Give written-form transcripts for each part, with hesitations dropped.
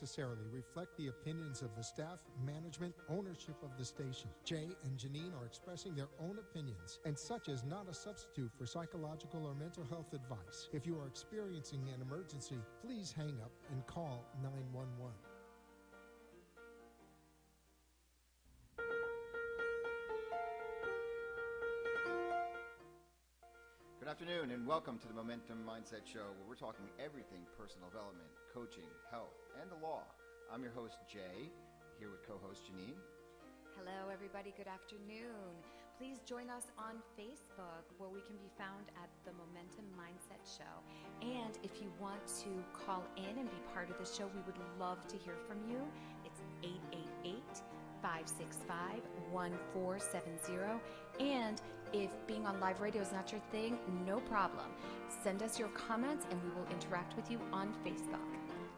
necessarily reflect the opinions of the staff, management, ownership of the station. Jay and Janine are expressing their own opinions, and such is not a substitute for psychological or mental health advice. If you are experiencing an emergency, please hang up and call 911. Good afternoon and welcome to the Momentum Mindset Show, where we're talking everything personal development, coaching, health, and the law. I'm your host, Jay, here with co-host Janine. Hello, everybody. Good afternoon. Please join us on Facebook, where we can be found at the Momentum Mindset Show. And if you want to call in and be part of the show, we would love to hear from you. It's 888-565-1470. And if being on live radio is not your thing, no problem. Send us your comments and we will interact with you on Facebook.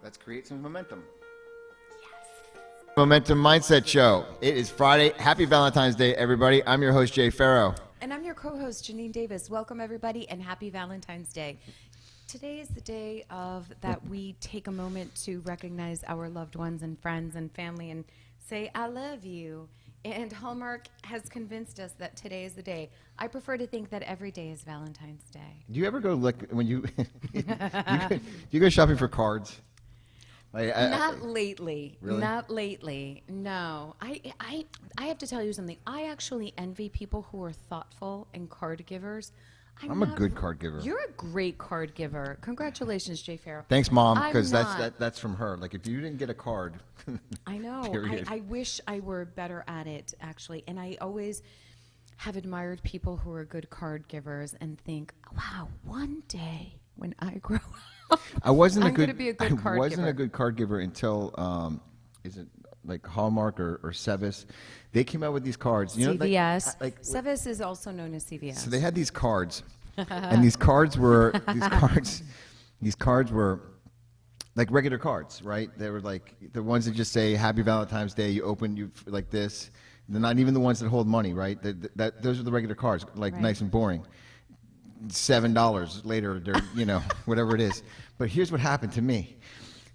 Let's create some momentum. Yes. Momentum Mindset Show. It is Friday. Happy Valentine's Day, everybody. I'm your host, Jay Farrow. And I'm your co-host, Janine Davis. Welcome, everybody, and happy Valentine's Day. Today is the day of that we take a moment to recognize our loved ones and friends and family and say, I love you. And Hallmark has convinced us that today is the day. I prefer to think that every day is Valentine's Day. Do you ever go look when you you go shopping for cards? Not lately. Really? Not lately. No. I have to tell you something. I actually envy people who are thoughtful and card givers. I'm a good card giver. You're a great card giver. Congratulations, Jay Farrow. Thanks, Mom, because that's from her. Like, if you didn't get a card, I know. I wish I were better at it, actually. And I always have admired people who are good card givers and think, wow, one day when I grow up, I'm going to be a good card giver. I wasn't a good card giver until, is it like Hallmark or Sevis? They came out with these cards. You CVS. know, Sevis is also known as CVS. So they had these cards, and these cards were like regular cards, right? They were like the ones that just say Happy Valentine's Day. You open you like this. They're not even the ones that hold money, right? Those are the regular cards, like right. Nice and boring. $7 later, they're whatever it is. But here's what happened to me.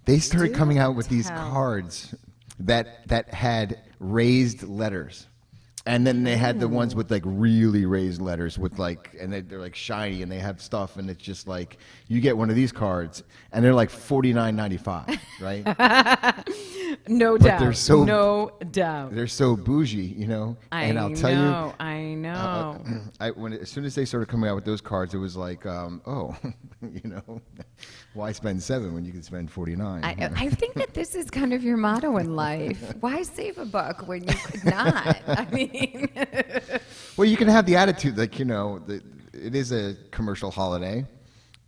They started coming out with these cards that had raised letters. And then they had the ones with like really raised letters with like, and they're like shiny and they have stuff, and it's just like, you get one of these cards and they're like $49.95, right? No doubt. They're so, no doubt. They're so bougie, and I'll tell you. I know. As soon as they started coming out with those cards, it was like, why spend $7 when you can spend $49? I think that this is kind of your motto in life. Why save a buck when you could not? I mean. Well, you can have the attitude like, it is a commercial holiday,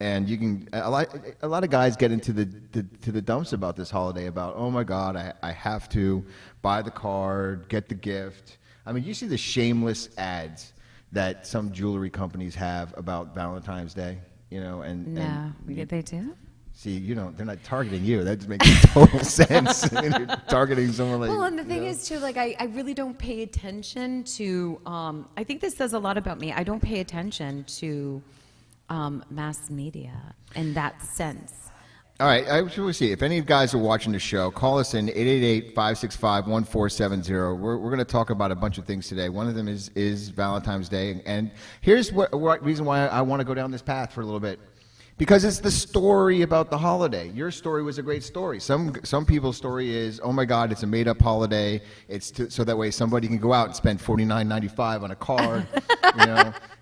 and you can a lot of guys get into the dumps about this holiday about, oh my God, I have to buy the card, get the gift. I mean, you see the shameless ads that some jewelry companies have about Valentine's Day, they do? See, they're not targeting you. That just makes total sense. You're targeting someone like. Well, and the thing is, too, like I really don't pay attention to. I think this says a lot about me. I don't pay attention to mass media in that sense. All right, I just want to see if any of you guys are watching the show. Call us in 888-565-1470. We're going to talk about a bunch of things today. One of them is Valentine's Day, and here's what reason why I want to go down this path for a little bit. Because it's the story about the holiday. Your story was a great story. Some people's story is, oh my God, it's a made-up holiday. It's so that way somebody can go out and spend $49.95 on a card,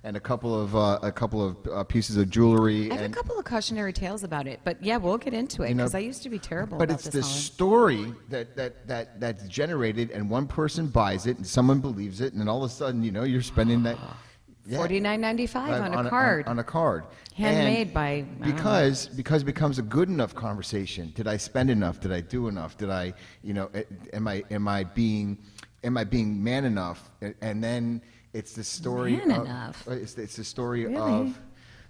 and a couple of pieces of jewelry. I have a couple of cautionary tales about it, but yeah, we'll get into it because I used to be terrible. But about it's this the story that's generated, and one person buys it, and someone believes it, and then all of a sudden, you're spending that. Yeah. $49.95 on a card. On a card. Handmade by... Because it becomes a good enough conversation. Did I spend enough? Did I do enough? Did I, am I being man enough? And then it's the story enough? It's the story really? of...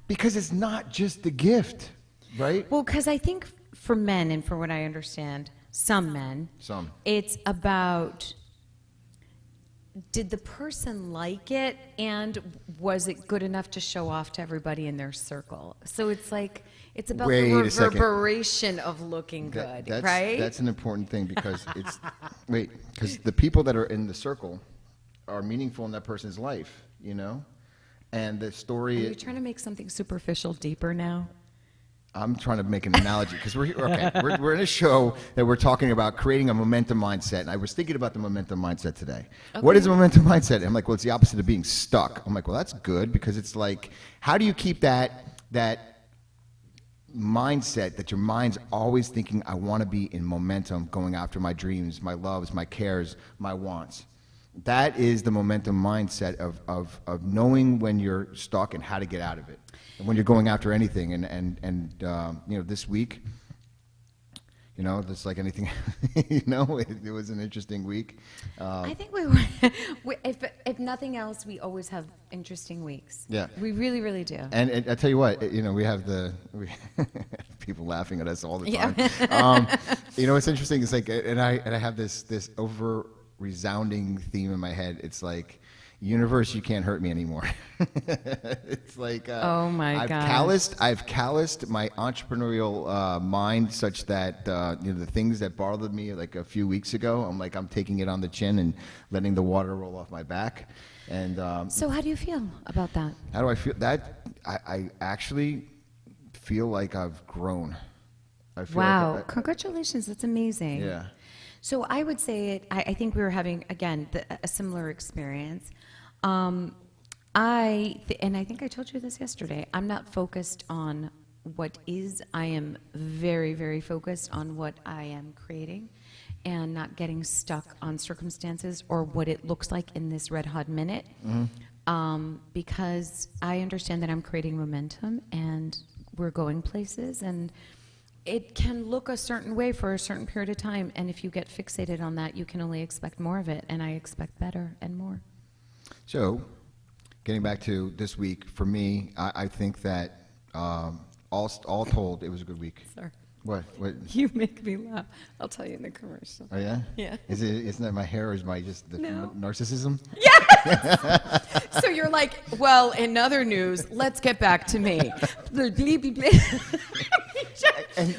Because it's not just the gift, right? Well, because I think for men, and for what I understand, some men... Some. It's about... did the person like it, and was it good enough to show off to everybody in their circle? So it's like, it's about Wait the a second. reverberation of looking good, right? That's an important thing because because the people that are in the circle are meaningful in that person's life, you know? And the Are story... you trying to make something superficial deeper now? I'm trying to make an analogy because we're in a show that we're talking about creating a momentum mindset, and I was thinking about the momentum mindset today. Okay. What is a momentum mindset? And I'm like, well, it's the opposite of being stuck. I'm like, well, that's good because it's like, how do you keep that mindset that your mind's always thinking, I want to be in momentum, going after my dreams, my loves, my cares, my wants. That is the momentum mindset of knowing when you're stuck and how to get out of it. And when you're going after anything, and you know, this week, you know, just like anything, you know, it was an interesting week. I think if nothing else, we always have interesting weeks. Yeah. We really, really do. And I tell you what, you know, we have people laughing at us all the time. Yeah. You know, what's interesting is like, and I have this over resounding theme in my head. It's like, universe, you can't hurt me anymore. It's like, oh my gosh. I've calloused my entrepreneurial mind such that you know, the things that bothered me like a few weeks ago, I'm taking it on the chin and letting the water roll off my back. And so how do you feel about that? how do I feel? That I actually feel like I've grown. I feel Wow, like congratulations, that's amazing. yeah. So I would say I think we were having, again, a similar experience. And I think I told you this yesterday, I'm not focused on what is. I am very, very focused on what I am creating and not getting stuck on circumstances or what it looks like in this red hot minute. Mm-hmm. Because I understand that I'm creating momentum and we're going places, and it can look a certain way for a certain period of time, and if you get fixated on that, you can only expect more of it, and I expect better and more. So, getting back to this week, for me, I think that all told, it was a good week. Sorry. What? You make me laugh. I'll tell you in the commercial. Oh yeah? Yeah. Isn't that my hair, or is my just the No. narcissism? Yes! So you're like, well, in other news, let's get back to me.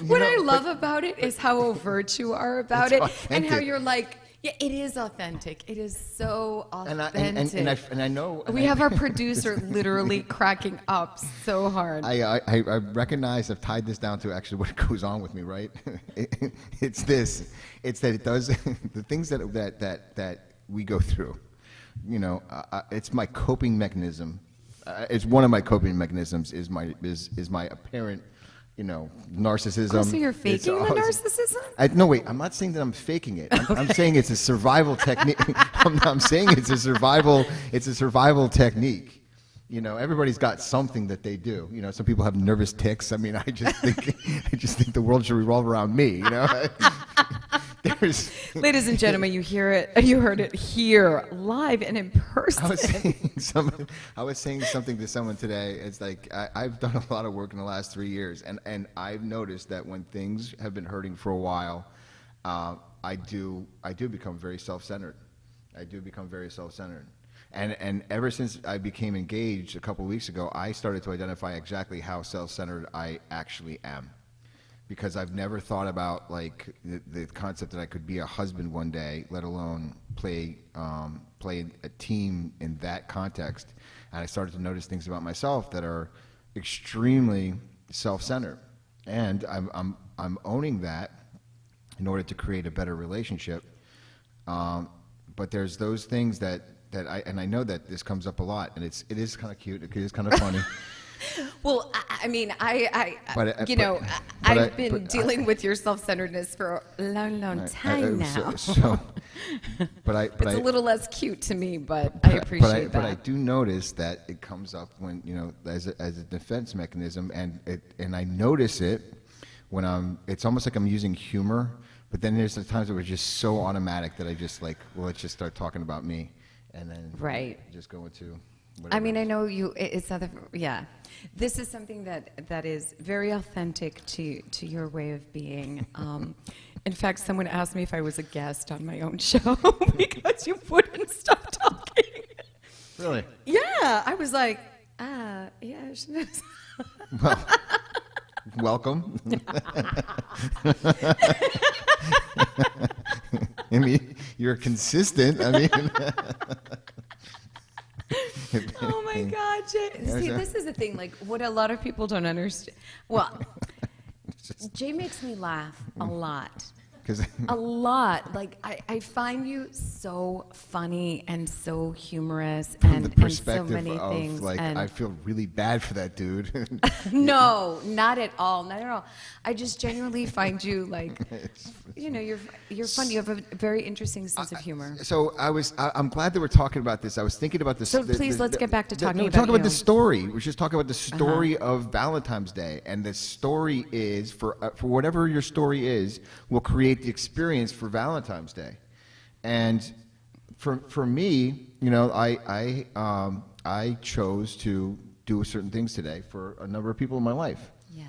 What I love about it is how overt you are about It's it, and how authentic. you're like, yeah, it is authentic. It is so authentic. And I know. We have our producer literally cracking up so hard. I recognize I've tied this down to actually what goes on with me, right? It's this. It's that it does the things that we go through. You know, it's my coping mechanism. It's one of my coping mechanisms. Is my apparent, you know, narcissism. Oh, so you're faking the narcissism? No, wait. I'm not saying that I'm faking it. I'm saying it's a survival technique. I'm saying it's a survival. It's a survival technique. You know, everybody's got something that they do. You know, some people have nervous tics. I mean, I just think the world should revolve around me. You know. Ladies and gentlemen, you hear it. You heard it here, live and in person. I was saying something to someone today. It's like I've done a lot of work in the last 3 years, and I've noticed that when things have been hurting for a while, I do become very self-centered. I do become very self-centered. And ever since I became engaged a couple of weeks ago, I started to identify exactly how self-centered I actually am. Because I've never thought about like the concept that I could be a husband one day, let alone play a team in that context. And I started to notice things about myself that are extremely self-centered, and I'm owning that in order to create a better relationship. But there's those things that I know that this comes up a lot, and it is kind of cute. It is kind of funny. Well, I mean, I've been dealing with your self-centeredness for a long, long time now. It's a little less cute to me, but I appreciate that. But I do notice that it comes up when, you know, as a defense mechanism, and I notice it when it's almost like I'm using humor, but then there's the times where it's just so automatic that I just like, well, let's just start talking about me, and then just go into. I mean, I know you. It's other. Yeah, this is something that is very authentic to your way of being. In fact, someone asked me if I was a guest on my own show because you wouldn't stop talking. Really? Yeah, I was like, yeah. Well, welcome. I mean, you're consistent. I mean, Oh my God, Jay. See, this is the thing. Like, what a lot of people don't understand. Well, Jay makes me laugh a lot. A lot. Like, I find you so funny and so humorous from and, the and so perspective many of things. like, and I feel really bad for that dude. no, not at all. Not at all. I just genuinely find you like, you're funny. You have a very interesting sense of humor. So I'm glad that we're talking about this. I was thinking about this. So please, let's get back to talking we're about talking about you. the story. We're just talking about the story of Valentine's Day, and the story is for whatever your story is, will create the experience for Valentine's Day. And for me, I chose to do certain things today for a number of people in my life. Yeah.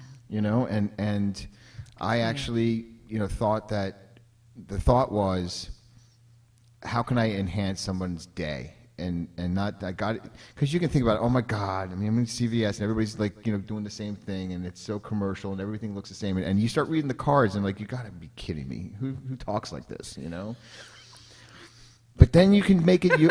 And I actually, thought that the thought was, how can I enhance someone's day? And not, I got it, because you can think about it, oh my God, I mean, I'm in CVS and everybody's like, doing the same thing, and it's so commercial and everything looks the same. And you start reading the cards and like, you gotta be kidding me. Who talks like this, But then you can make it, you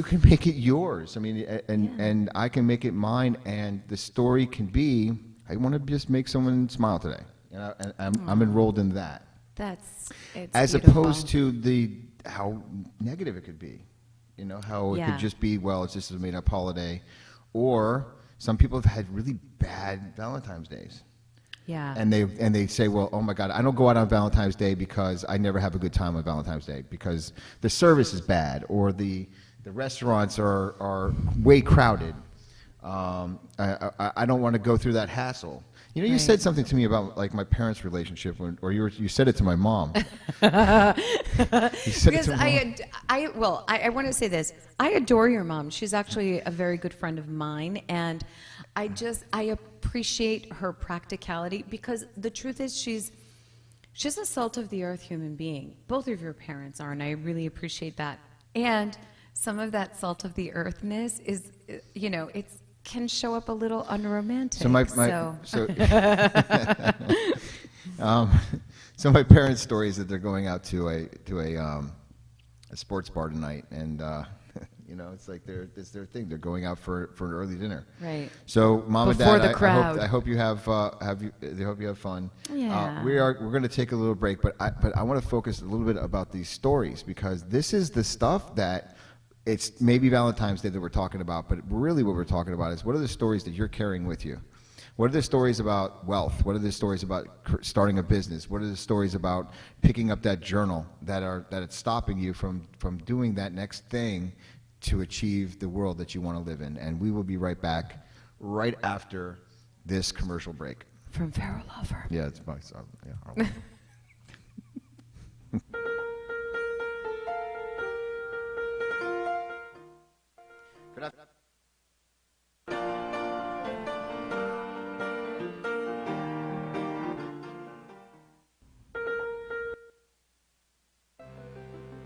can make it yours. I mean, and I can make it mine, and the story can be, I want to just make someone smile today. And I'm enrolled in that. It's as beautiful. opposed to how negative it could be. How it could just be, well, it's just a made-up holiday. Or some people have had really bad Valentine's Days. Yeah. And they say, well, oh my God, I don't go out on Valentine's Day because I never have a good time on Valentine's Day because the service is bad, or the restaurants are way crowded. I don't want to go through that hassle. You Right. said something to me about like my parents' relationship, or you said it to my mom. You said it Because to my mom. I want to say this. I adore your mom. She's actually a very good friend of mine, and I appreciate her practicality, because the truth is she's a salt of the earth human being. Both of your parents are, and I really appreciate that. And some of that salt of the earthness is, it can show up a little unromantic. So my parents' story is that they're going out to a sports bar tonight, and it's like it's their thing. They're going out for an early dinner. Right. So mom Before and dad, the crowd. I hope you have they hope you have fun. Yeah. We're going to take a little break, but I want to focus a little bit about these stories, because this is the stuff that. It's maybe Valentine's Day that we're talking about, but really what we're talking about is, what are the stories that you're carrying with you? What are the stories about wealth? What are the stories about starting a business? What are the stories about picking up that journal that it's stopping you from doing that next thing to achieve the world that you want to live in? And we will be right back right after this commercial break. From Farrell Law Firm. Yeah, it's my son. Yeah. Good afternoon.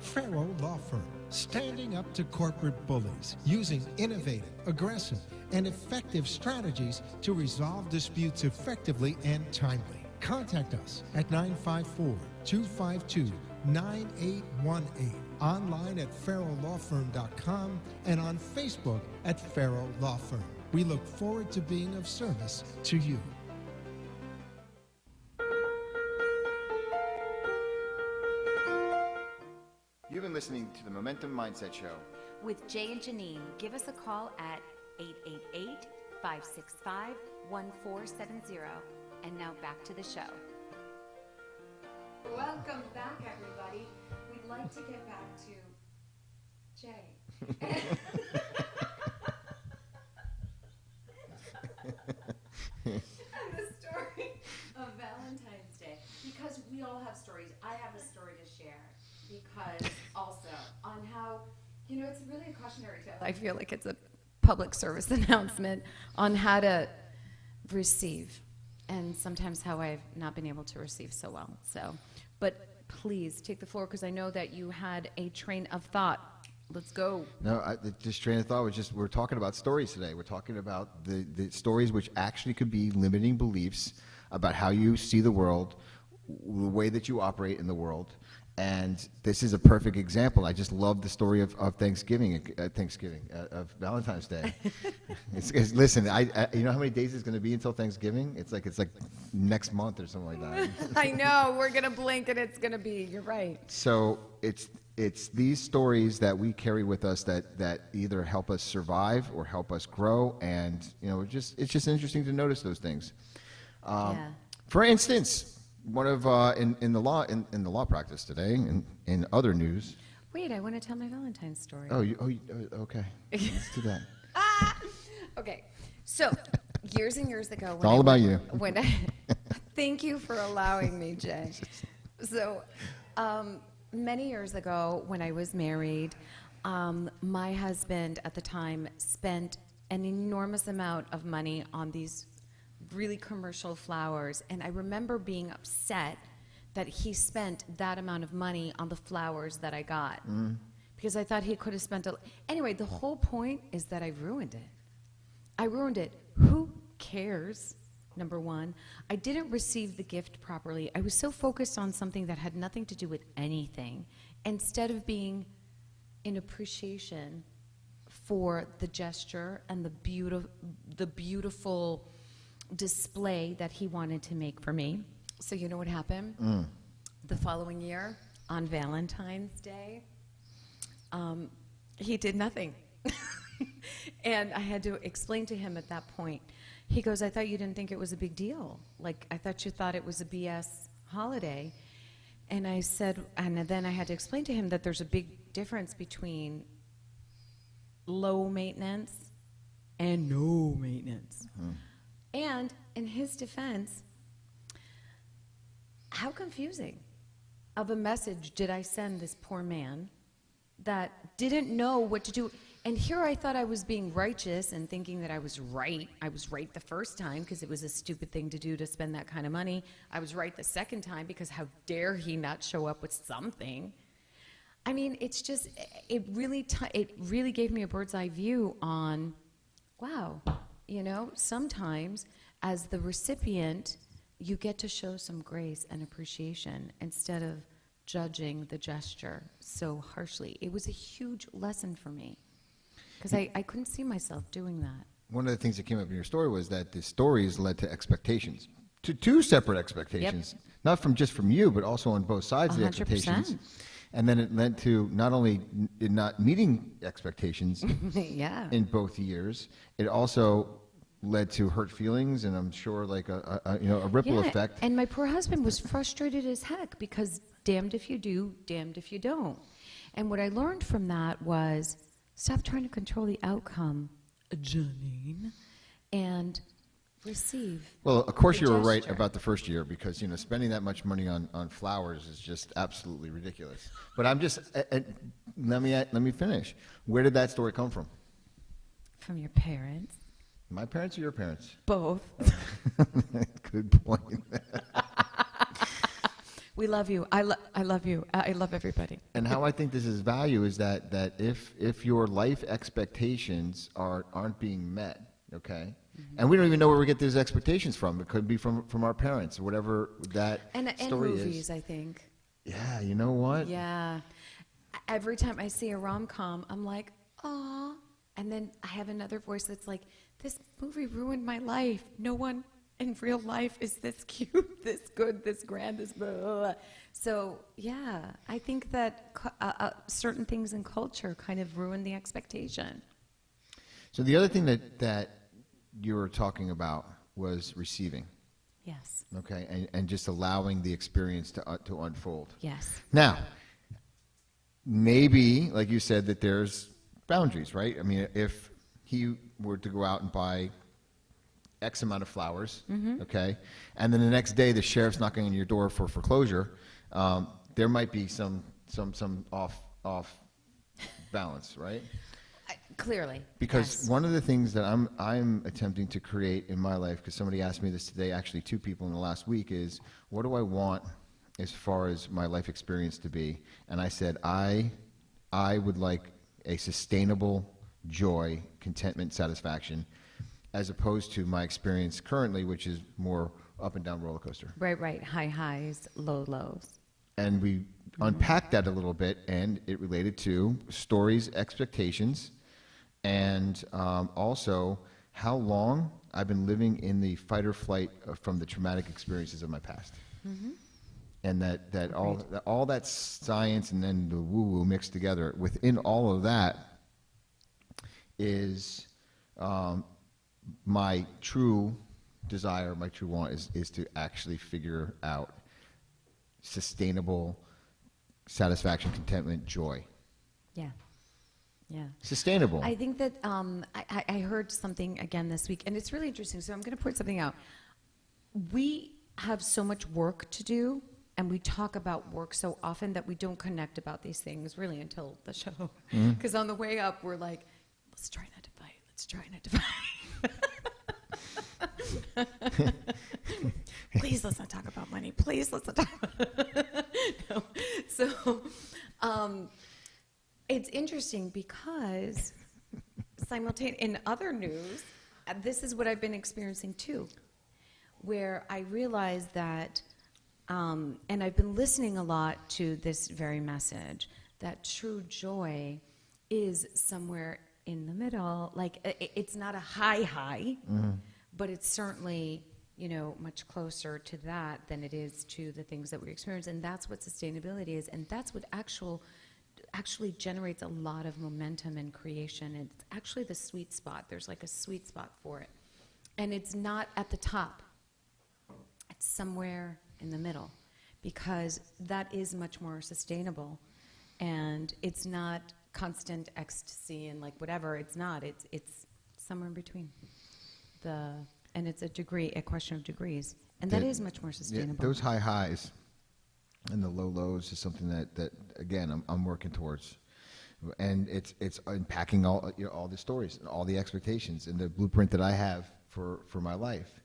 Farrell Law Firm, standing up to corporate bullies, using innovative, aggressive, and effective strategies to resolve disputes effectively and timely. Contact us at 954-252-9818, online at farrelllawfirm.com, and on Facebook at Farrell Law Firm. We look forward to being of service to you. You've been listening to the Momentum Mindset Show. With Jay and Janine, give us a call at 888-565-1470. And now back to the show. Welcome back, everybody. We'd like to get back to Jay. And the story of Valentine's Day. Because we all have stories. I have a story to share. Because also on how, it's really a cautionary tale. I feel like it's a public service announcement on how to receive, and sometimes how I've not been able to receive so well. So, but please take the floor, because I know that you had a train of thought Let's go. No, this train of thought was just, we're talking about stories today. We're talking about the stories which actually could be limiting beliefs about how you see the world, the way that you operate in the world. And this is a perfect example. I just love the story of Thanksgiving, of Valentine's Day. Listen, you know how many days it's going to be until Thanksgiving? It's like next month or something like that. I know. We're going to blink and it's going to be. You're right. So it's these stories that we carry with us that either help us survive or help us grow. And, it's just interesting to notice those things. For instance, one of in the law practice today, in other news. Wait, I want to tell my Valentine's story. Okay. Let's do that. Okay, so years and years ago, It's all about you. Thank you for allowing me, Jay. So, many years ago, when I was married, my husband at the time spent an enormous amount of money on these really commercial flowers, and I remember being upset that he spent that amount of money on the flowers that I got, because I thought he could have spent anyway. The whole point is that I ruined it. Who cares? Number one, I didn't receive the gift properly. I was so focused on something that had nothing to do with anything, instead of being in appreciation for the gesture and the beautiful display that he wanted to make for me. So you know what happened? The following year, on Valentine's Day, he did nothing. And I had to explain to him at that point. He goes, I thought you didn't think it was a big deal. Like, I thought you thought it was a BS holiday. And I said, and then I had to explain to him that there's a big difference between low maintenance and no maintenance. And in his defense, how confusing of a message did I send this poor man that didn't know what to do? And here I thought I was being righteous and thinking that I was right. I was right the first time because it was a stupid thing to do to spend that kind of money. I was right the second time because how dare he not show up with something? I mean, it's just, it really gave me a bird's eye view on, wow, sometimes as the recipient, you get to show some grace and appreciation instead of judging the gesture so harshly. It was a huge lesson for me because I couldn't see myself doing that. One of the things that came up in your story was that the stories led to expectations, to two separate expectations, not just from you, but also on both sides of the expectations. And then it led to not only not meeting expectations in both years, it also led to hurt feelings, and I'm sure like a ripple effect. And my poor husband was frustrated as heck because damned if you do, damned if you don't. And what I learned from that was stop trying to control the outcome, Janine, and receive. Well, of course you were right about the first year because spending that much money on flowers is just absolutely ridiculous. But I'm just let me finish. Where did that story come from? From your parents. My parents or your parents? Both. Good point. We love you. I love you. I love everybody. And how I think this is value is that if your life expectations aren't being met, okay, and we don't even know where we get those expectations from. It could be from our parents or whatever that story is. And movies, I think. Yeah, you know what? Yeah. Every time I see a rom-com, I'm like, aw. And then I have another voice that's like, this movie ruined my life. No one in real life is this cute, this good, this grand, this blah, blah, blah. So, yeah, I think that certain things in culture kind of ruin the expectation. So the other thing that you were talking about was receiving. Yes. Okay, and just allowing the experience to unfold. Yes. Now, maybe, like you said, that there's boundaries, right? I mean, if he were to go out and buy X amount of flowers, okay, and then the next day the sheriff's knocking on your door for foreclosure, there might be some off balance, right? Clearly. Because yes. one of the things that I'm attempting to create in my life, because somebody asked me this today, actually 2 people in the last week, is what do I want as far as my life experience to be? And I said I would like a sustainable joy, contentment, satisfaction, as opposed to my experience currently, which is more up and down roller coaster. Right. High highs, low lows. And we unpacked that a little bit, and it related to stories, expectations, and also how long I've been living in the fight or flight from the traumatic experiences of my past. And that all that science and then the woo-woo mixed together, within all of that is my true desire, my true want is to actually figure out sustainable satisfaction, contentment, joy. Yeah. Sustainable. I think that I heard something again this week, and it's really interesting. So I'm going to point something out. We have so much work to do, and we talk about work so often that we don't connect about these things really until the show. Because on the way up, we're like, let's try not to fight. Let's try not to fight. Please, let's not talk about money. Please, let's not talk about no. So it's interesting because in other news, this is what I've been experiencing too, where I realize that, and I've been listening a lot to this very message, that true joy is somewhere in the middle. Like it's not a high, but it's certainly, much closer to that than it is to the things that we experience. And that's what sustainability is. And that's what actually generates a lot of momentum and creation. It's actually the sweet spot. There's like a sweet spot for it. And it's not at the top. It's somewhere in the middle, because that is much more sustainable. And it's not constant ecstasy and like whatever. It's not. It's somewhere in between. And it's a question of degrees. And that is much more sustainable. Yeah, those high highs and the low lows is something that again, I'm working towards. And it's unpacking all the stories and all the expectations and the blueprint that I have for my life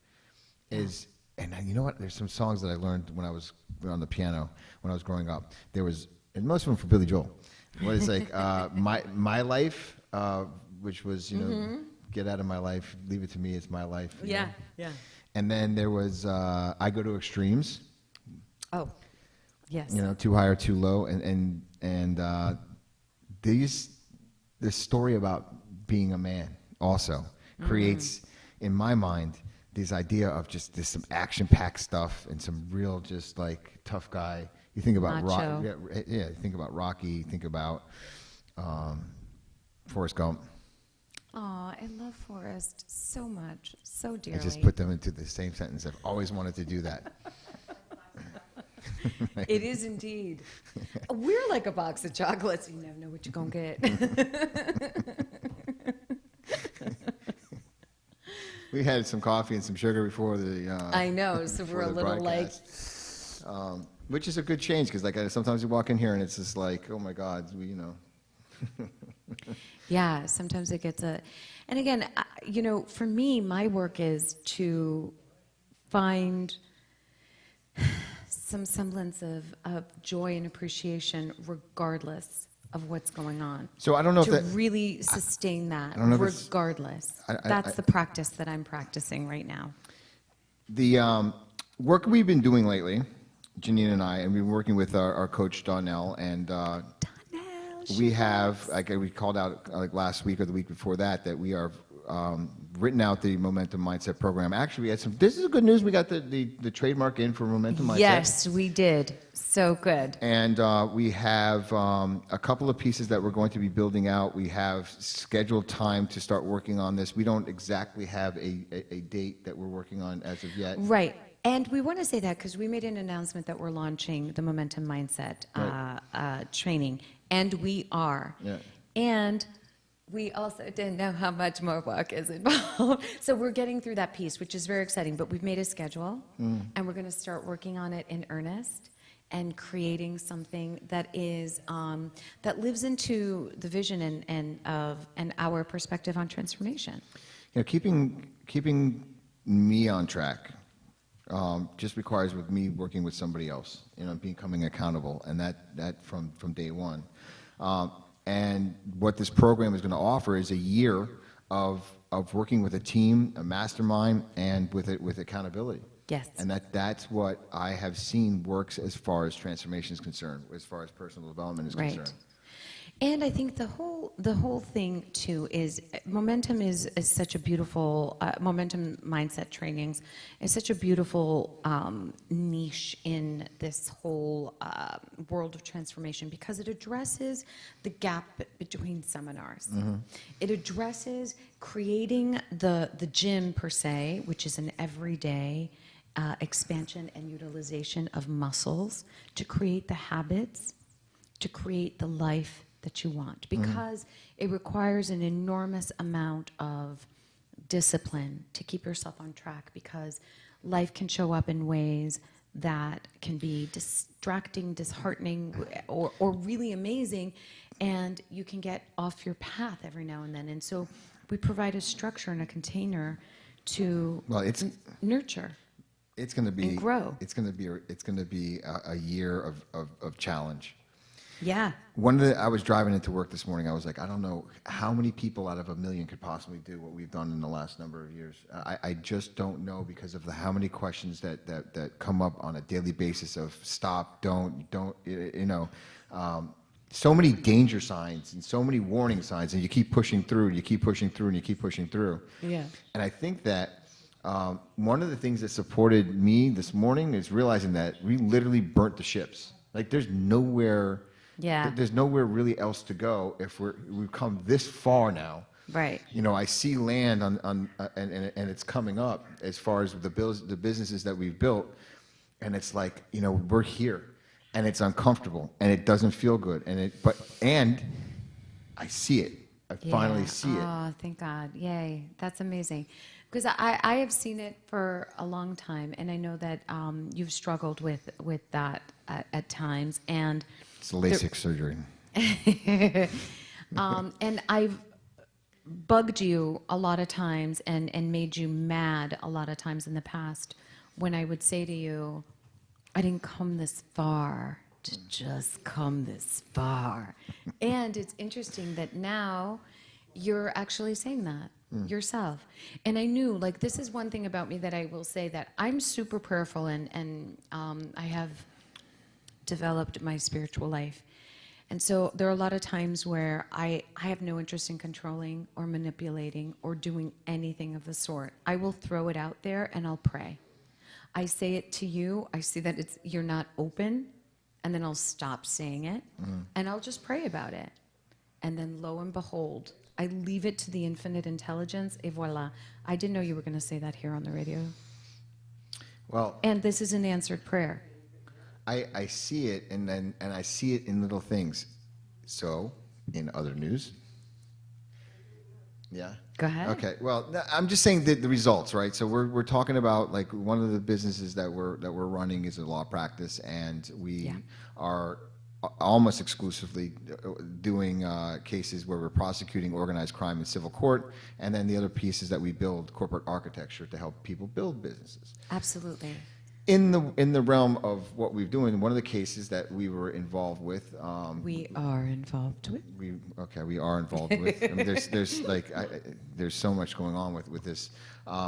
is, and you know what? There's some songs that I learned when I was on the piano when I was growing up. And most of them for Billy Joel. What is like my life, which was get out of my life, leave it to me, it's my life. Yeah. And then there was I Go to Extremes. Oh, yes. Too high or too low, and this story about being a man also creates in my mind this idea of just this some action-packed stuff and some real just like tough guy. You think about you think about Rocky, you think about Forrest Gump. Aw, I love Forrest so much, so dearly. I just put them into the same sentence. I've always wanted to do that. It is indeed. We're like a box of chocolates. You never know what you're going to get. We had some coffee and some sugar before the I know, so we're a little broadcast. Which is a good change, because like sometimes you walk in here and it's just like, oh my God, Yeah, sometimes it gets and again, for me, my work is to find some semblance of joy and appreciation regardless of what's going on. So I don't know to if that really sustain that regardless. That's the practice that I'm practicing right now. The work we've been doing lately, Janine and I, and we've been working with our coach Donnell, and we have, like we called out like last week or the week before that we are written out the Momentum Mindset program. Actually, we had this is good news. We got the trademark in for Momentum Mindset. Yes, we did. So good. And we have a couple of pieces that we're going to be building out. We have scheduled time to start working on this. We don't exactly have a date that we're working on as of yet. Right. And we want to say that because we made an announcement that we're launching the Momentum Mindset training, and we are. Yeah. And we also didn't know how much more work is involved. So we're getting through that piece, which is very exciting. But we've made a schedule, and we're going to start working on it in earnest and creating something that is that lives into the vision and our perspective on transformation. Keeping me on track just requires with me working with somebody else, becoming accountable, and that from day one. And what this program is going to offer is a year of working with a team, a mastermind, and with accountability. Yes. And that's what I have seen works as far as transformation is concerned, as far as personal development is Right. concerned. And I think the whole thing too is momentum is such a beautiful momentum mindset trainings is such a beautiful niche in this whole world of transformation because it addresses the gap between seminars. It addresses creating the gym per se, which is an everyday expansion and utilization of muscles to create the habits, to create the life that you want, because it requires an enormous amount of discipline to keep yourself on track, because life can show up in ways that can be distracting, disheartening, or really amazing, and you can get off your path every now and then. And so we provide a structure and a container to nurture. It's going to be and grow. It's going to be a year of challenge. Yeah. I was driving into work this morning. I was like, I don't know how many people out of 1 million could possibly do what we've done in the last number of years. I just don't know because of how many questions that come up on a daily basis of stop, don't, so many danger signs and so many warning signs, and you keep pushing through, and you keep pushing through, and you keep pushing through. Yeah. And I think that one of the things that supported me this morning is realizing that we literally burnt the ships. Like there's nowhere. Yeah. There's nowhere really else to go if we've come this far now. Right. I see land and it's coming up as far as the businesses that we've built, and it's like we're here, and it's uncomfortable and it doesn't feel good, and I see it. I finally see it. Oh, thank God! Yay, that's amazing. Because I have seen it for a long time, and I know that you've struggled with that at times, and it's a LASIK surgery. And I've bugged you a lot of times and made you mad a lot of times in the past when I would say to you, I didn't come this far to just come this far. And it's interesting that now you're actually saying that yourself. And I knew, like, this is one thing about me that I will say, that I'm super prayerful, and I have developed my spiritual life. And so there are a lot of times where I have no interest in controlling or manipulating or doing anything of the sort. I will throw it out there and I'll pray. I say it to you, I see that you're not open, and then I'll stop saying it, and I'll just pray about it. And then lo and behold, I leave it to the infinite intelligence, et voila. I didn't know you were going to say that here on the radio. Well, and this is an answered prayer. I see it, and I see it in little things. So, in other news, yeah. Go ahead. Okay. Well, I'm just saying the results, right? So we're talking about, like, one of the businesses that we're running is a law practice, and we are almost exclusively doing cases where we're prosecuting organized crime in civil court, and then the other piece is that we build corporate architecture to help people build businesses. Absolutely. In the realm of what we're doing, one of the cases that we were involved with, we are involved with. We are involved with. I mean, there's so much going on with this.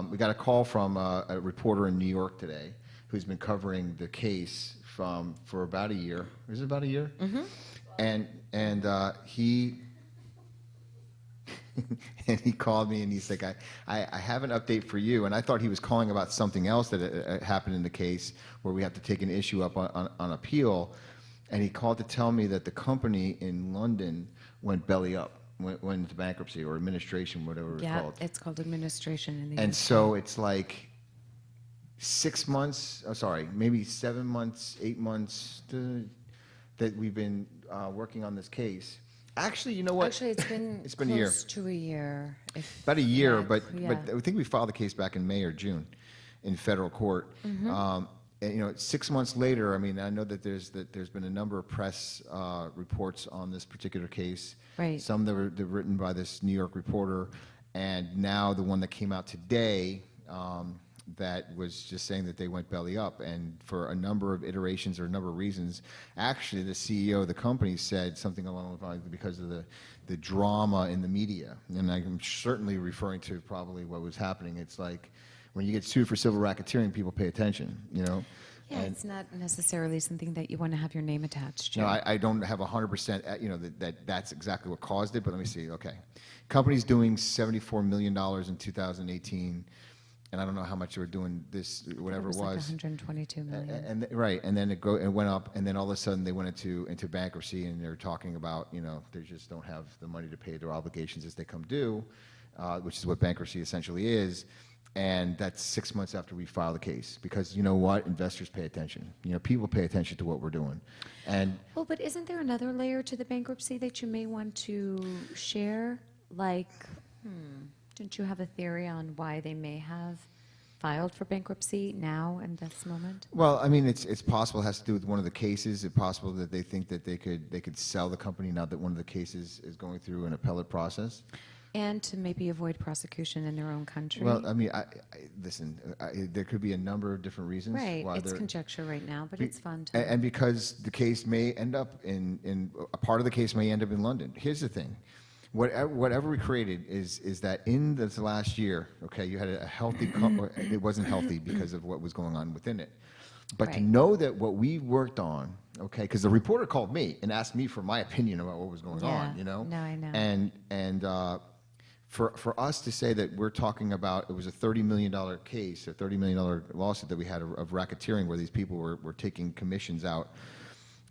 We got a call from a reporter in New York today who's been covering the case for about a year. Is it about a year? Mm-hmm. And he. And he called me and he's like, I have an update for you. And I thought he was calling about something else that happened in the case where we have to take an issue up on appeal. And he called to tell me that the company in London went belly up, went into bankruptcy or administration, whatever it's called. Yeah, it's called administration in the And UK. so it's like 6 months, maybe 7 months, 8 months that we've been working on this case. Actually, you know what? Actually, it's been a year. Close to a year. About a year, but yeah. I think we filed the case back in May or June in federal court. Mm-hmm. And 6 months later, I mean, I know that there's been a number of press reports on this particular case. Right. Some that were written by this New York reporter, and now the one that came out today that was just saying that they went belly up, and for a number of iterations or a number of reasons, actually the CEO of the company said something along the lines because of the drama in the media, and I'm certainly referring to probably what was happening. It's like when you get sued for civil racketeering, people pay attention, you know. Yeah, it's not necessarily something that you want to have your name attached to. No, I don't have 100%, you know, that's exactly what caused it, but let me see. Okay. Company's doing $74 million in 2018, and I don't know how much they were doing this, whatever it was. Like 122 million. Right, and then it went up, and then all of a sudden they went into bankruptcy, and they're talking about, you know, they just don't have the money to pay their obligations as they come due, which is what bankruptcy essentially is. And that's 6 months after we file the case, because you know what, investors pay attention. You know, people pay attention to what we're doing, and Well, but isn't there another layer to the bankruptcy that you may want to share? Like, didn't you have a theory on why they may have filed for bankruptcy now in this moment? well, I mean, it's possible it has to do with one of the cases. It's possible that they think that they could sell the company now that one of the cases is going through an appellate process. And to maybe avoid prosecution in their own country? Well, I mean, listen, there could be a number of different reasons Right, why it's they're. conjecture right now, but it's fun to... And because the case may end up in a part of the case may end up in London. Here's the thing. Whatever we created is that in this last year, okay, you had a healthy, it wasn't healthy because of what was going on within it. But to Right. know that what we worked on, okay, because the reporter called me and asked me for my opinion about what was going on, you know? No, I know. And for us to say that we're talking about, it was a $30 million case, a $30 million lawsuit that we had of racketeering where these people were taking commissions out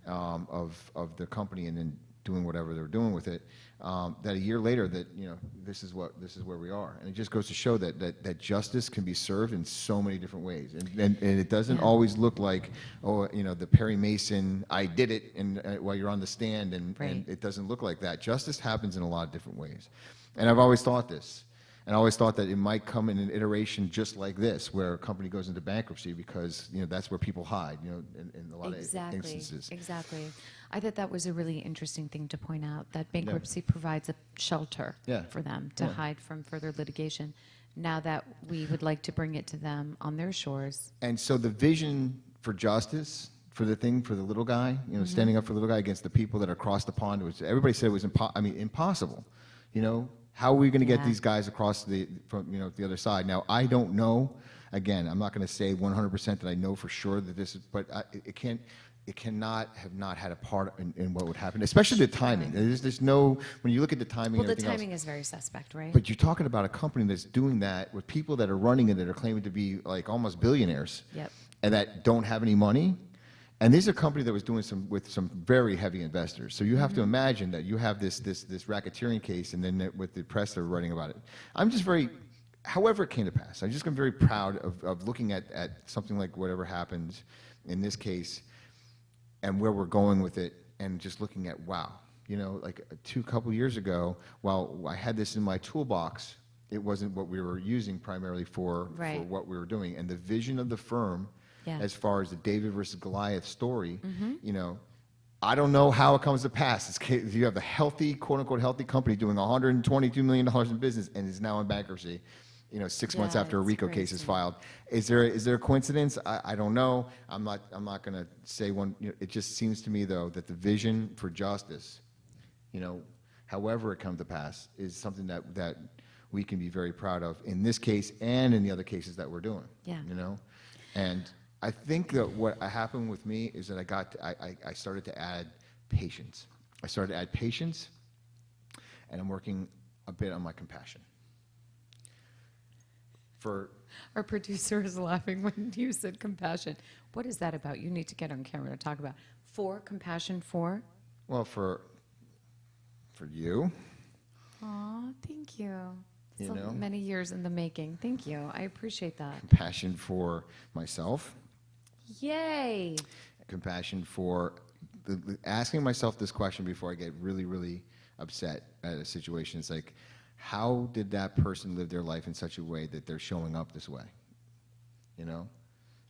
of the company and then doing whatever they were doing with it, that a year later that, you know, this is where we are. And it just goes to show that justice can be served in so many different ways. And it doesn't always look like, oh, you know, the Perry Mason, I did it, and while you're on the stand, and it doesn't look like that. Justice happens in a lot of different ways. And I've always thought this. And I always thought that it might come in an iteration just like this, where a company goes into bankruptcy because, you know, that's where people hide, you know, in a lot of instances. Exactly. I thought that was a really interesting thing to point out, that bankruptcy provides a shelter for them to hide from further litigation. Now that we would like to bring it to them on their shores. And so the vision for justice, for the little guy, you know, standing up for the little guy against the people that are across the pond, which everybody said was impossible, you know. How are we going to get these guys across from the other side? Now, I don't know. Again, I'm not going to say 100% that I know for sure that this is, but it cannot have not had a part in what would happen, especially the timing. There's no, when you look at the timing. Well, and the everything timing else, is very suspect, right? but you're talking about a company that's doing that with people that are running it that are claiming to be like almost billionaires, Yep. and that don't have any money. And these are a company that was doing with some very heavy investors. So you have to imagine that you have this racketeering case, and then with the press they're writing about it. I'm just however it came to pass, I'm very proud of looking at something like whatever happened in this case and where we're going with it, and just looking at, wow, you know, like a couple years ago, while I had this in my toolbox, it wasn't what we were using primarily for what we were doing. And the vision of the firm, as far as the David versus Goliath story, you know, I don't know how it comes to pass. You have a healthy, quote unquote, healthy company doing $122 million in business and is now in bankruptcy, you know, 6 months after a RICO case is filed. Is there a coincidence? I don't know. I'm not going to say one. You know, it just seems to me though that the vision for justice, you know, however it comes to pass, is something that we can be very proud of in this case and in the other cases that we're doing. Yeah. You know, and I think that what happened with me is that I started to add patience. I started to add patience, and I'm working a bit on my compassion. Our producer is laughing when you said compassion. What is that about? You need to get on camera to talk about. Compassion for? Well, for you. Aw, thank you. You So know? many years in the making. Thank you. I appreciate that. Compassion for myself. Yay! Compassion for asking myself this question before I get really, really upset at a situation. It's like, how did that person live their life in such a way that they're showing up this way? You know?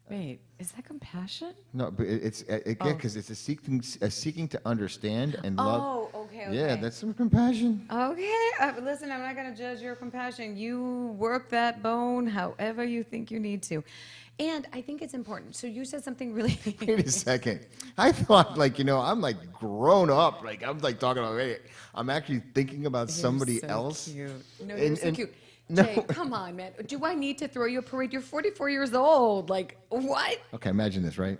Wait, is that compassion? No, but it's again because it's a seeking to understand and love. Oh, okay. Yeah, that's some compassion. Okay, listen, I'm not going to judge your compassion. You work that bone however you think you need to. And I think it's important. So you said something really. Wait a second. I thought, like, I'm like grown up. Like, I'm like talking about, hey, I'm actually thinking about somebody You're so else. Cute. No, you're so cute. No. Jay, come on, man. Do I need to throw you a parade? You're 44 years old. Like, what? Okay, imagine this, right?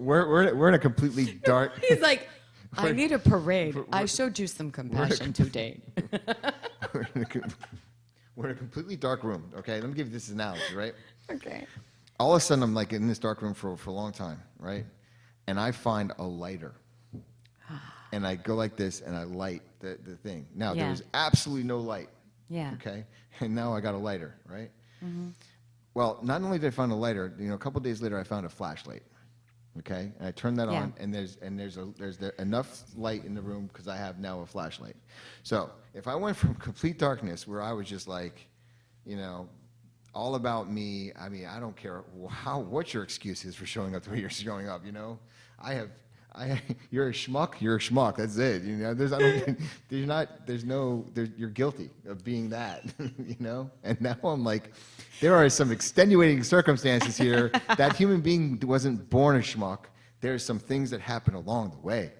we're in a completely dark. He's like, I need a parade. I showed you some compassion today. We're in a completely dark room. Okay, let me give you this analogy, right? Okay. All of a sudden, I'm like in this dark room for a long time, right? And I find a lighter. And I go like this, and I light the thing. Now, Yeah. there was absolutely no light. Yeah. Okay? And now I got a lighter, right? Mm-hmm. Well, not only did I find a lighter, a couple days later, I found a flashlight. Okay? And I turned that Yeah. on, and there's enough light in the room because I have now a flashlight. So if I went from complete darkness, where I was just like, all about me. I mean, I don't care what your excuse is for showing up the way you're showing up. You're a schmuck. You're a schmuck. That's it. You're guilty of being that. And now I'm like, there are some extenuating circumstances here. That human being wasn't born a schmuck. There's some things that happen along the way.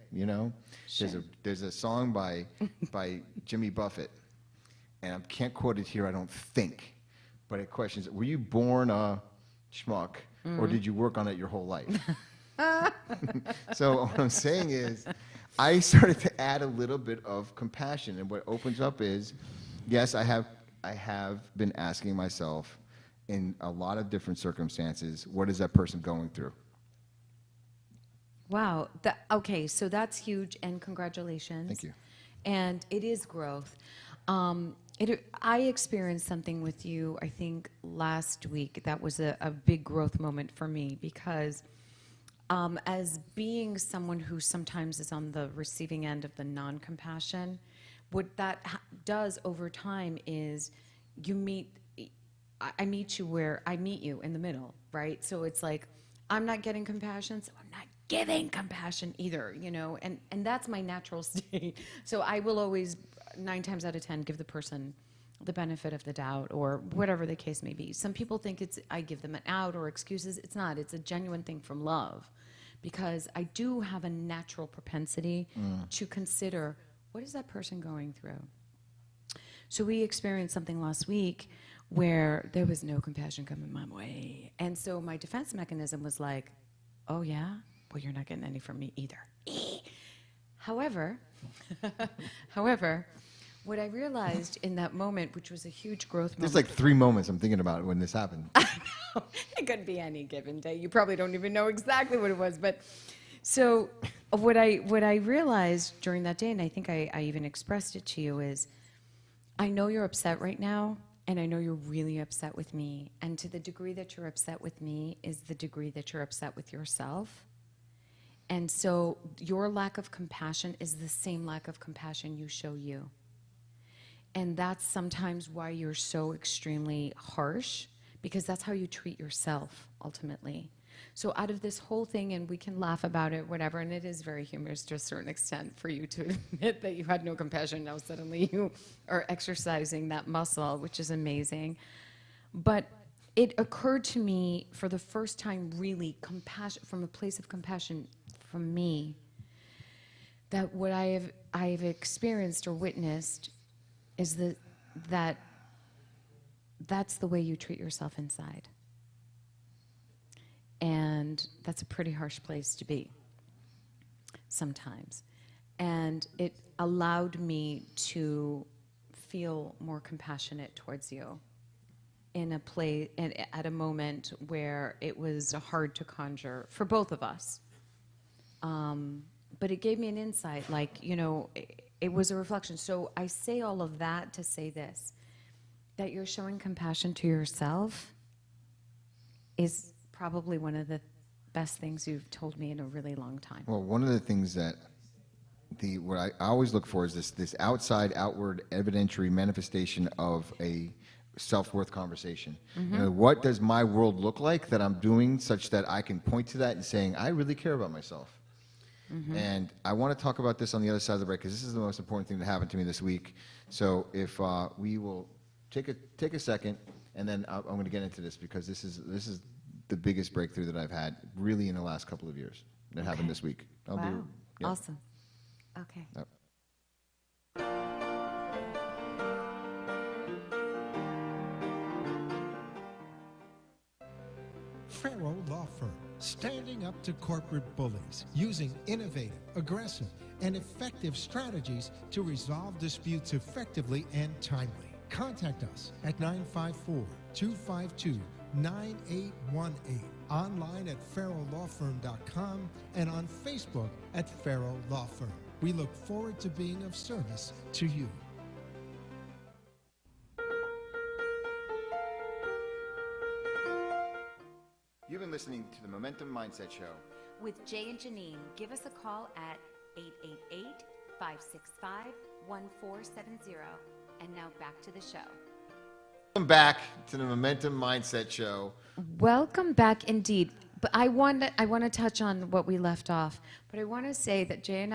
Sure. There's a song by Jimmy Buffett, and I can't quote it here. I don't think. But it questions, were you born a schmuck, or did you work on it your whole life? So what I'm saying is, I started to add a little bit of compassion, and what opens up is, yes, I have been asking myself, in a lot of different circumstances, what is that person going through? Wow. Okay, so that's huge, and congratulations. Thank you. And it is growth. I experienced something with you, I think, last week. That was a big growth moment for me because as being someone who sometimes is on the receiving end of the non-compassion, what that does over time is I meet you where I meet you in the middle, right? So it's like, I'm not getting compassion, so I'm not giving compassion either, and that's my natural state. So I will always, 9 times out of 10, give the person the benefit of the doubt or whatever the case may be. Some people think I give them an out or excuses. It's not. It's a genuine thing from love because I do have a natural propensity to consider, what is that person going through? So we experienced something last week where there was no compassion coming my way. And so my defense mechanism was like, oh yeah? Well, you're not getting any from me either. However, what I realized in that moment, which was a huge growth moment. There's like 3 moments I'm thinking about when this happened. It could be any given day. You probably don't even know exactly what it was. But so what I realized during that day, and I think I even expressed it to you, is I know you're upset right now, and I know you're really upset with me. And to the degree that you're upset with me is the degree that you're upset with yourself. And so your lack of compassion is the same lack of compassion you show you. And that's sometimes why you're so extremely harsh, because that's how you treat yourself, ultimately. So out of this whole thing, and we can laugh about it, whatever, and it is very humorous to a certain extent for you to admit that you had no compassion. Now suddenly you are exercising that muscle, which is amazing. But it occurred to me for the first time, really, compassion, from a place of compassion from me, that what I've experienced or witnessed is that's the way you treat yourself inside. And that's a pretty harsh place to be sometimes. And it allowed me to feel more compassionate towards you in a place, at a moment where it was hard to conjure for both of us. But it gave me an insight, it was a reflection. So I say all of that to say this, that you're showing compassion to yourself is probably one of the best things you've told me in a really long time. Well, one of the things that what I always look for is this outward evidentiary manifestation of a self-worth conversation. You know, what does my world look like that I'm doing such that I can point to that and saying, I really care about myself. And I want to talk about this on the other side of the break because this is the most important thing that happened to me this week. So if we will take a second, and then I'm going to get into this because this is the biggest breakthrough that I've had really in the last couple of years that happened this week. Wow. Yeah. Awesome. Okay. Yep. Farrow Law Firm, standing up to corporate bullies, using innovative, aggressive, and effective strategies to resolve disputes effectively and timely. Contact us at 954-252-9818, online at farrowlawfirm.com, and on Facebook at Farrow Law Firm. We look forward to being of service to you. You've been listening to the Momentum Mindset Show. With Jay and Janine, give us a call at 888-565-1470. And now back to the show. Welcome back to the Momentum Mindset Show. Welcome back indeed. But I want to touch on what we left off. But I want to say that Jay and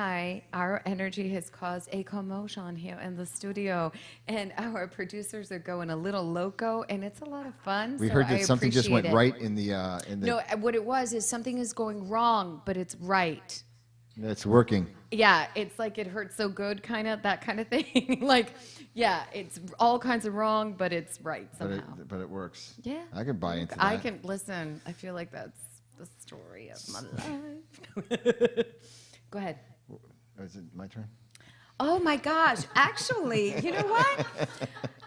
our energy has caused a commotion here in the studio, and our producers are going a little loco, and it's a lot of fun. We so heard I that something just went appreciate it. right in the. No, what it was is something is going wrong, but it's right. It's working. Yeah, it's like it hurts so good, kind of that kind of thing. Like, yeah, it's all kinds of wrong, but it's right somehow. But it works. Yeah, I can buy into that. I can listen. I feel like that's the story of my life. Go ahead. Is it my turn? Oh my gosh! Actually, you know what?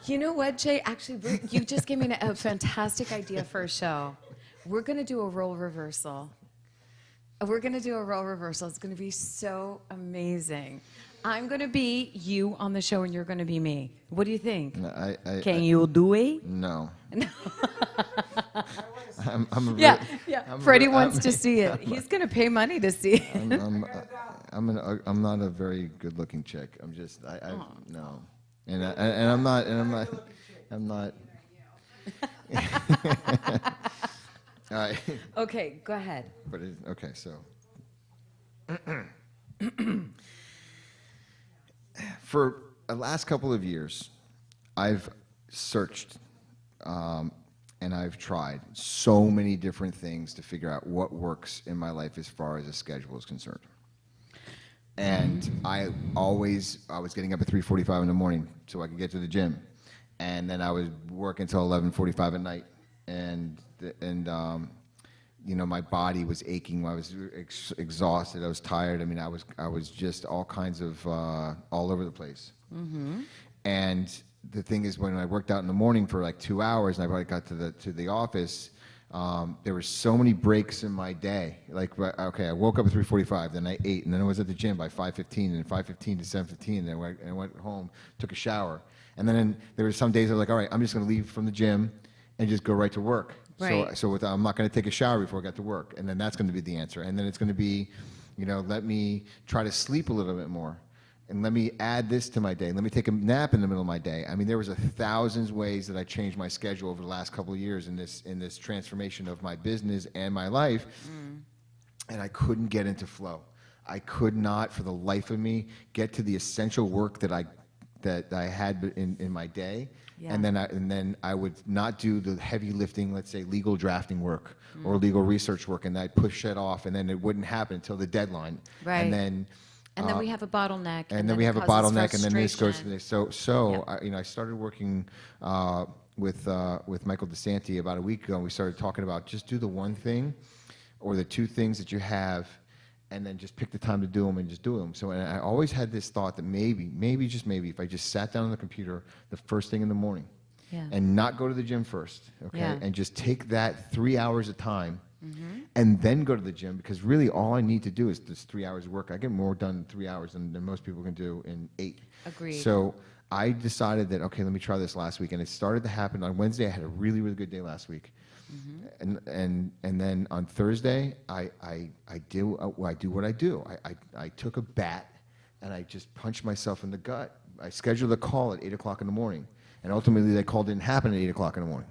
You know what, Jay? Actually, you just gave me a fantastic idea for a show. We're gonna do a role reversal. We're going to do a role reversal. It's going to be so amazing. I'm going to be you on the show, and you're going to be me. What do you think? No, Can you do it? No. No. I'm a Yeah. I'm a Freddie re- wants I'm- to see it. He's going to pay money to see it. I'm not a very good-looking chick. I'm just no, and I'm not. All right. Okay, go ahead. But okay, so for the last couple of years, I've searched and I've tried so many different things to figure out what works in my life as far as a schedule is concerned. And I was getting up at 3:45 in the morning so I could get to the gym, and then I would work until 11:45 at night, and you know, my body was aching. I was exhausted. I was tired. I mean, I was just all kinds of all over the place. Mm-hmm. And the thing is, when I worked out in the morning for like 2 hours, and I probably got to the office, there were so many breaks in my day. Like, okay, I woke up at 3:45, then I ate, and then I was at the gym by 5:15, and 5:15 to 7:15, and I went home, took a shower, and then there were some days I was like, all right, I'm just going to leave from the gym and just go right to work. Right. So I'm not going to take a shower before I get to work, and then that's going to be the answer. And then it's going to be, you know, let me try to sleep a little bit more, and let me add this to my day. Let me take a nap in the middle of my day. I mean, there was 1,000 ways that I changed my schedule over the last couple of years in this transformation of my business and my life, and I couldn't get into flow. I could not, for the life of me, get to the essential work that I had in my day. Yeah. And then I would not do the heavy lifting, let's say legal drafting work or legal research work, and I'd push it off, and then it wouldn't happen until the deadline. Right. And then we have a bottleneck. and then we it have a causes bottleneck, and then this goes to frustration. this. So Yeah. I started working with Michael DeSanti about a week ago, and we started talking about just do the one thing or the two things that you have, and then just pick the time to do them and just do them. So, and I always had this thought that maybe, just maybe, if I just sat down on the computer the first thing in the morning Yeah. and not go to the gym first, okay, Yeah. and just take that 3 hours of time and then go to the gym, because really all I need to do is this 3 hours of work. I get more done in 3 hours than most people can do in 8. Agreed. So I decided that, okay, let me try this last week, and it started to happen on Wednesday. I had a really, really good day last week. And then on Thursday, I do what I do. I took a bat and I just punched myself in the gut. I scheduled a call at 8 o'clock in the morning, And ultimately, that call didn't happen at 8 o'clock in the morning.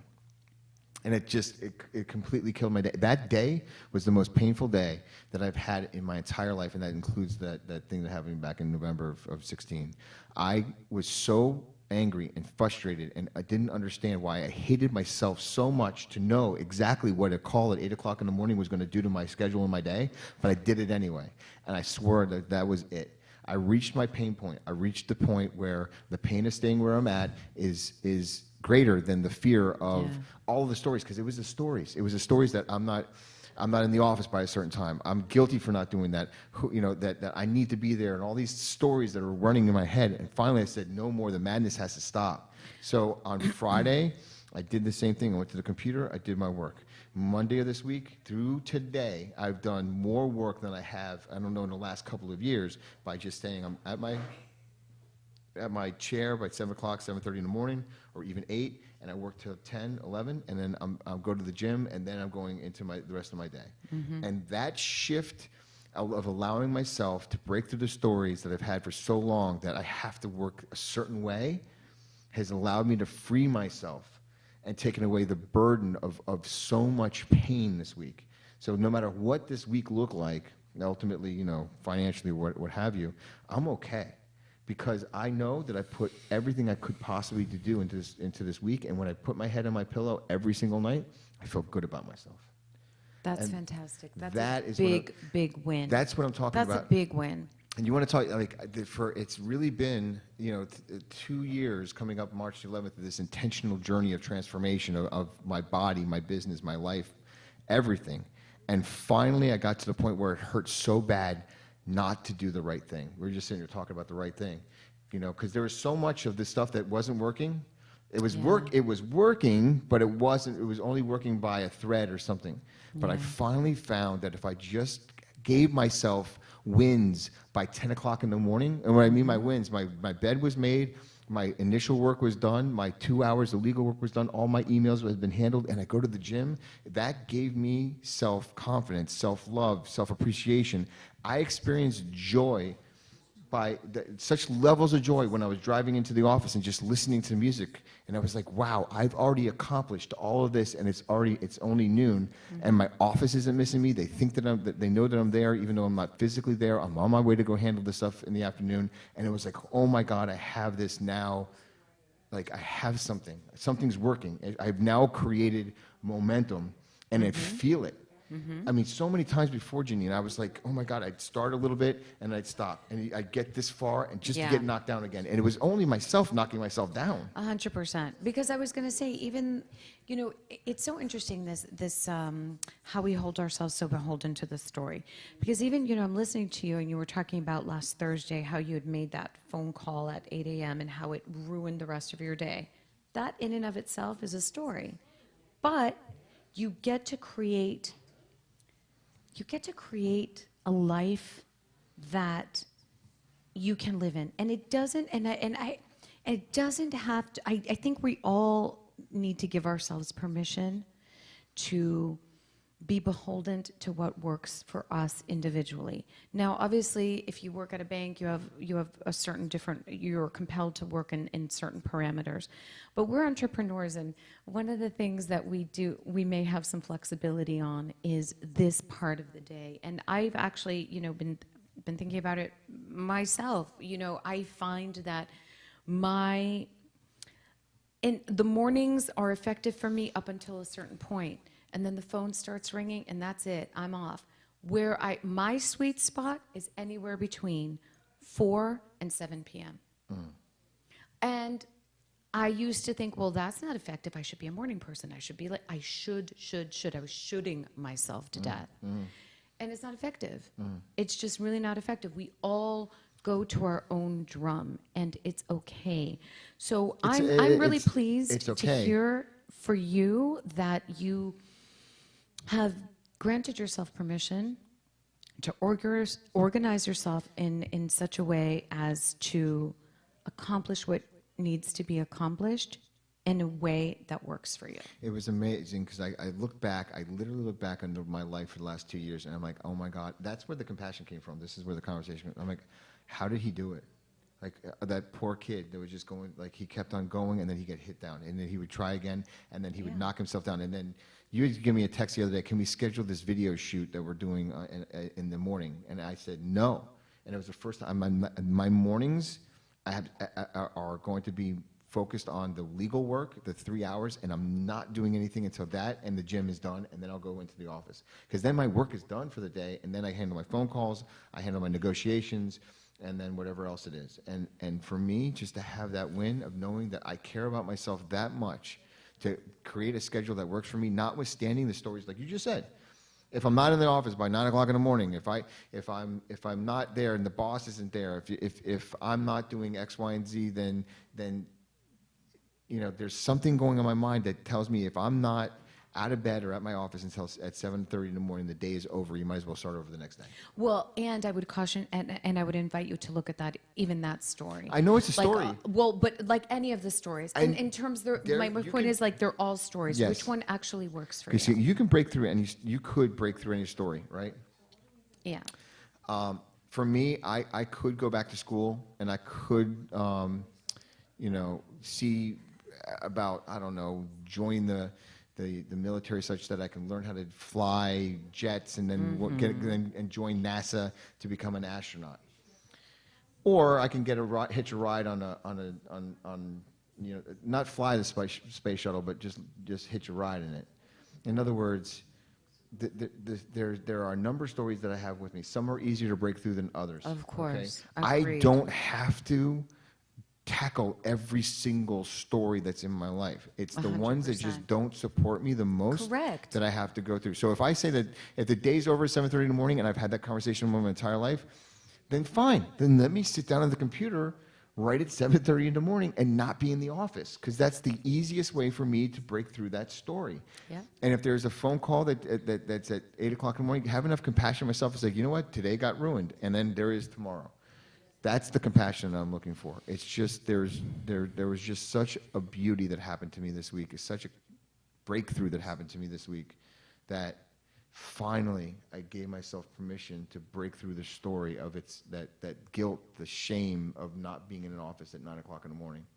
And it completely killed my day. That day was the most painful day that I've had in my entire life, and that includes that thing that happened back in November of 16. I was so angry and frustrated, and I didn't understand why. I hated myself so much to know exactly what a call at 8 o'clock in the morning was going to do to my schedule and my day, but I did it anyway. And I swore that that was it. I reached my pain point. I reached the point where the pain of staying where I'm at is greater than the fear of all of the stories, because it was the stories. It was the stories that I'm not in the office by a certain time. I'm guilty for not doing that. That I need to be there, and all these stories that are running in my head. And finally, I said, no more. The madness has to stop. So on Friday, I did the same thing. I went to the computer. I did my work. Monday of this week through today, I've done more work than I have, I don't know, in the last couple of years by just staying at my chair by 7 o'clock, 7:30 in the morning, or even 8, and I work till 10, 11, and then I'll go to the gym, and then I'm going into the rest of my day. And that shift of allowing myself to break through the stories that I've had for so long that I have to work a certain way has allowed me to free myself and taken away the burden of so much pain this week. So no matter what this week looked like, ultimately, financially, what have you, I'm okay. Because I know that I put everything I could possibly do into this week, and when I put my head on my pillow every single night, I feel good about myself. That's fantastic. That's that a is big win. That's what I'm talking about. That's a big win. And you want to talk, it's really been, 2 years coming up March 11th of this intentional journey of transformation of my body, my business, my life, everything. And finally, I got to the point where it hurt so bad not to do the right thing. We were just sitting here talking about the right thing, because there was so much of this stuff that wasn't working. It was working, but it wasn't. It was only working by a thread or something. But I finally found that if I just gave myself wins by 10 o'clock in the morning, and when I mean my wins, my bed was made, my initial work was done, my 2 hours of legal work was done, all my emails had been handled, and I go to the gym, that gave me self-confidence, self-love, self-appreciation. I experienced joy by such levels of joy when I was driving into the office and just listening to music, and I was like, wow, I've already accomplished all of this, and it's only noon, and my office isn't missing me. They think that they know that I'm there, even though I'm not physically there. I'm on my way to go handle this stuff in the afternoon, and it was like, oh my God, I have this now. Like, I have something's working. I've now created momentum, and I feel it. I mean, so many times before, Janine, I was like, oh my God, I'd start a little bit and I'd stop. And I'd get this far and just to get knocked down again. And it was only myself knocking myself down. 100%. Because I was going to say, even, it's so interesting, this how we hold ourselves so beholden to the story. Because even, I'm listening to you and you were talking about last Thursday how you had made that phone call at 8 a.m. and how it ruined the rest of your day. That in and of itself is a story. But you get to create a life that you can live in, and it doesn't. And it doesn't have to. I think we all need to give ourselves permission to be beholden to what works for us individually. Now, obviously, if you work at a bank, you have a certain you're compelled to work in certain parameters. But we're entrepreneurs, and one of the things that we may have some flexibility on is this part of the day. And I've actually, been thinking about it myself. I find that the mornings are effective for me up until a certain point. And then the phone starts ringing, and that's it. I'm off. My sweet spot is anywhere between 4 and 7 p.m. And I used to think, well, that's not effective. I should be a morning person. I should be like, I should. I was shooting myself to death. And it's not effective. It's just really not effective. We all go to our own drum, and it's okay. So I'm really pleased to hear for you that you have granted yourself permission to organize yourself in such a way as to accomplish what needs to be accomplished in a way that works for you. It was amazing because I literally look back on my life for the last 2 years, and I'm like, oh my God, that's where the compassion came from. This is where the conversation, I'm like, how did he do it? Like that poor kid that was just going, like he kept on going, and then he'd get hit down, and then he would try again, and then he would knock himself down, and then you had give me a text the other day, can we schedule this video shoot that we're doing in the morning? And I said no, and it was the first time. My mornings are going to be focused on the legal work, the 3 hours, and I'm not doing anything until that and the gym is done, and then I'll go into the office. Because then my work is done for the day, and then I handle my phone calls, I handle my negotiations, and then whatever else it is. And for me, just to have that win of knowing that I care about myself that much, to create a schedule that works for me, notwithstanding the stories like you just said. If I'm not in the office by 9 o'clock in the morning, if I'm not there and the boss isn't there, if I'm not doing X, Y, and Z, then you know, there's something going on in my mind that tells me if I'm not out of bed or at my office until at 7:30 in the morning, the day is over. You might as well start over the next day. Well, and I would caution, and I would invite you to look at that, even that story. I know it's a story. Well, but like any of the stories, and in terms, my point is like they're all stories. Yes. Which one actually works for You see, you? you can break through any. You could break through any story, right? Yeah. For me, I could go back to school and I could, you know, see about, I don't know, join the military such that I can learn how to fly jets and then and join NASA to become an astronaut. Or I can get hitch a ride on you know, not fly the space shuttle, but just hitch a ride in it. In other words, there are a number of stories that I have with me. Some are easier to break through than others. Of course. Okay? I Agreed. don't have to tackle every single story that's in my life. It's the ones that just 100%. don't support me the most Correct. that I have to go through. So if I say that if the day's over at 7:30 in the morning and I've had that conversation with my entire life, then fine. Then let me sit down on the computer right at 7:30 in the morning and not be in the office, because that's the easiest way for me to break through that story. Yeah. And if there's a phone call that's at 8 o'clock in the morning, have enough compassion on myself to say, you know what, today got ruined, and then there is tomorrow. That's the compassion that I'm looking for. It's just there was just such a beauty that happened to me this week. It's such a breakthrough that happened to me this week that finally I gave myself permission to break through the story of that guilt, the shame of not being in an office at 9 o'clock in the morning.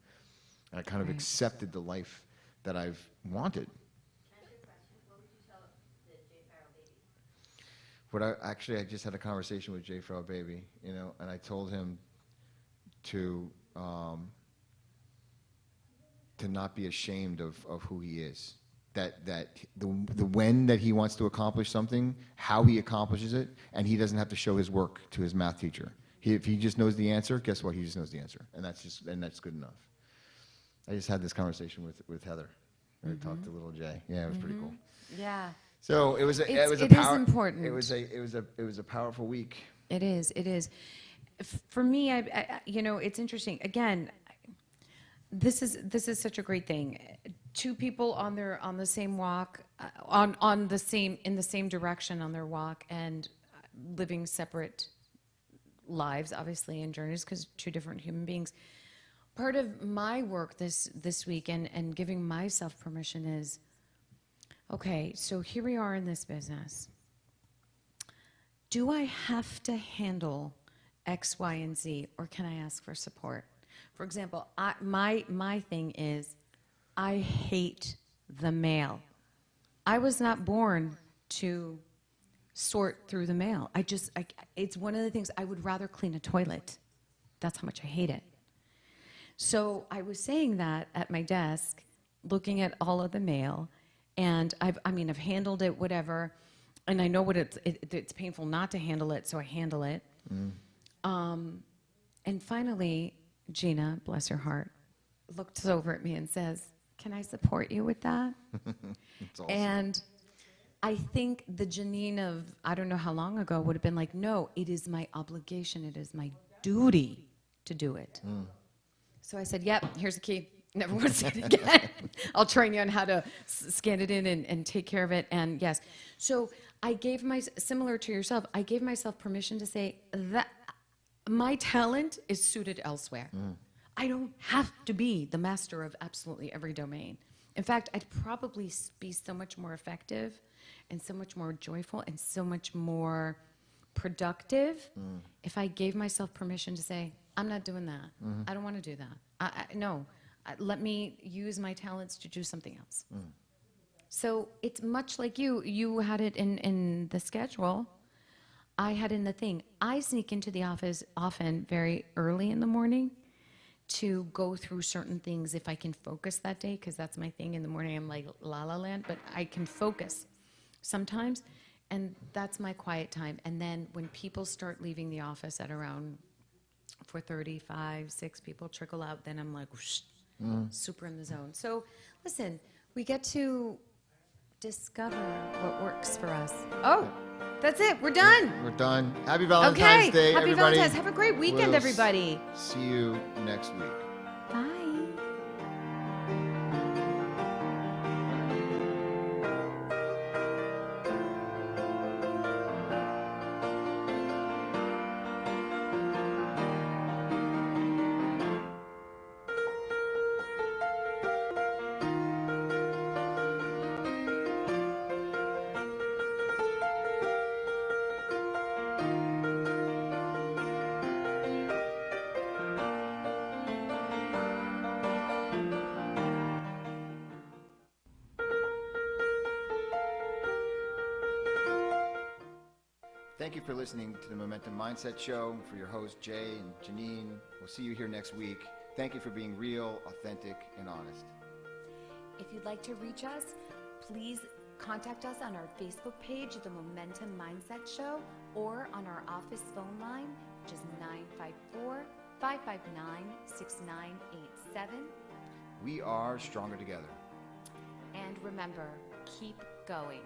And I kind of accepted the life that I've wanted. I just had a conversation with J. Farrell Baby, you know, and I told him to not be ashamed of who he is. That the when that he wants to accomplish something, how he accomplishes it, and he doesn't have to show his work to his math teacher. If he just knows the answer, guess what? He just knows the answer, and that's good enough. I just had this conversation with Heather. I talked to little Jay. Yeah, it was pretty cool. Yeah. So it was It is important. It was a powerful week. It is. It is. For me, I you know, it's interesting. Again, this is such a great thing. Two people on the same walk, in the same direction on their walk, and living separate lives, obviously, and journeys, because two different human beings. Part of my work this week and giving myself permission is, okay, so here we are in this business. Do I have to handle X, Y, and Z, or can I ask for support? For example, my thing is, I hate the mail. I was not born to sort through the mail. It's one of the things, I would rather clean a toilet. That's how much I hate it. So I was saying that at my desk, looking at all of the mail, and I've handled it, whatever, and I know what it's painful not to handle it, so I handle it. And finally, Gina, bless her heart, looks over at me and says, "Can I support you with that?" That's awesome. And I think the Janine of I don't know how long ago would have been like, "No, it is my obligation, it is my duty to do it." So I said, "Yep, here's the key. Never want to see it again. I'll train you on how to scan it in and take care of it." And yes, so I gave similar to yourself, I gave myself permission to say that my talent is suited elsewhere. I don't have to be the master of absolutely every domain. In fact, I'd probably be so much more effective and so much more joyful and so much more productive if I gave myself permission to say, I'm not doing that. I don't want to do that. No, let me use my talents to do something else. So it's much like you had it in the schedule. I had in the thing. I sneak into the office often very early in the morning to go through certain things if I can focus that day, because that's my thing. In the morning, I'm like la la land, but I can focus sometimes, and that's my quiet time. And then when people start leaving the office at around 4:30, 5, 6 people trickle out, then I'm like whoosh, super in the zone. So listen, we get to discover what works for us. Oh, that's it. We're done. We're done. Happy Valentine's Day, Happy everybody. Valentine's. Have a great weekend, We'll everybody. See you next week. Bye. Thank you for listening to the Momentum Mindset Show. For your hosts, Jay and Janine, we'll see you here next week. Thank you for being real, authentic, and honest. If you'd like to reach us, please contact us on our Facebook page, The Momentum Mindset Show, or on our office phone line, which is 954-559-6987. We are stronger together. And remember, keep going.